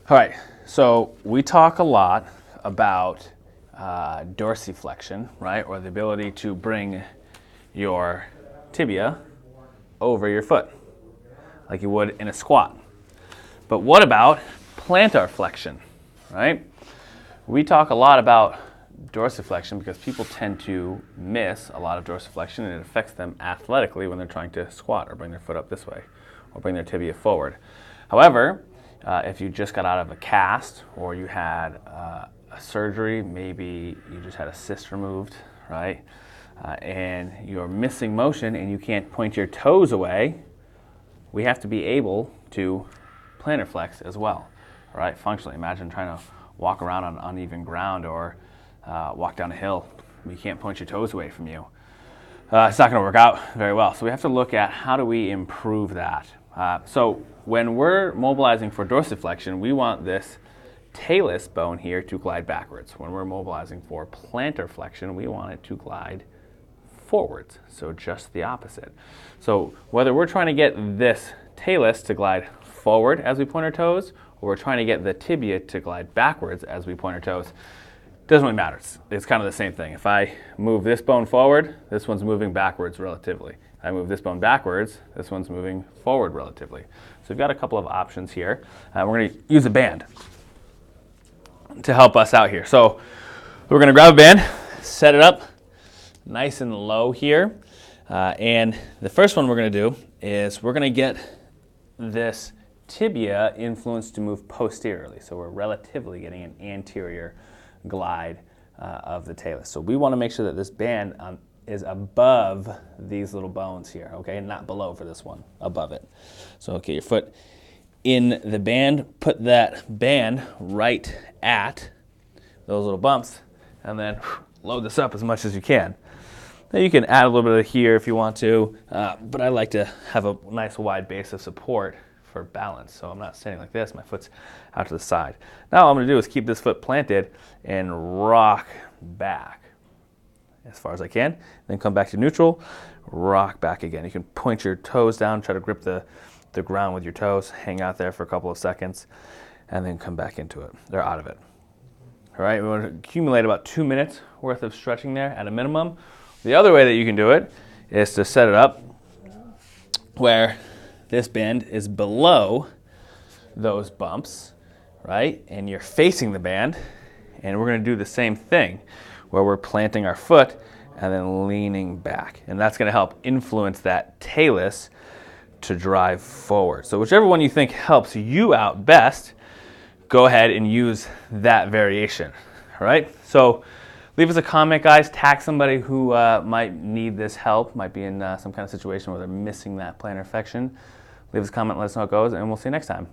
All right, so we talk a lot about dorsiflexion, right? Or the ability to bring your tibia over your foot, like you would in a squat. But what about plantarflexion, right? We talk a lot about dorsiflexion because people tend to miss a lot of dorsiflexion, and it affects them athletically when they're trying to squat or bring their foot up this way or bring their tibia forward. However, if you just got out of a cast or you had a surgery, maybe you just had a cyst removed, right? And you're missing motion and you can't point your toes away, we have to be able to plantar flex as well, right? Functionally, imagine trying to walk around on uneven ground or walk down a hill. You can't point your toes away from you. It's not going to work out very well. So we have to look at how do we improve that. So when we're mobilizing for dorsiflexion, we want this talus bone here to glide backwards. When we're mobilizing for plantarflexion, we want it to glide forwards, so just the opposite. So whether we're trying to get this talus to glide forward as we point our toes, or we're trying to get the tibia to glide backwards as we point our toes, doesn't really matter. It's kind of the same thing. If I move this bone forward, this one's moving backwards relatively. If I move this bone backwards, this one's moving forward relatively. So we've got a couple of options here. We're going to use a band to help us out here. So we're going to grab a band, set it up nice and low here. And the first one we're going to do is we're going to get this tibia influenced to move posteriorly. So we're relatively getting an anterior glide of the talus. So we want to make sure that this band is above these little bones here, okay? Not below for this one, above it. So okay, your foot in the band, put that band right at those little bumps, and then load this up as much as you can. Now you can add a little bit of here if you want to, but I like to have a nice wide base of support for balance. So I'm not standing like this, my foot's out to the side. Now all I'm going to do is keep this foot planted and rock back as far as I can, then come back to neutral, rock back again. You can point your toes down, try to grip the ground with your toes, hang out there for a couple of seconds, and then come back into it. They're out of it. All right, we want to accumulate about 2 minutes worth of stretching there at a minimum. The other way that you can do it is to set it up where this band is below those bumps, right? And you're facing the band, and we're going to do the same thing where we're planting our foot and then leaning back. And that's going to help influence that talus to drive forward. So whichever one you think helps you out best, go ahead and use that variation, all right? So leave us a comment, guys. Tag somebody who might need this help, might be in some kind of situation where they're missing that plantar flexion. Leave us a comment, let us know how it goes, and we'll see you next time.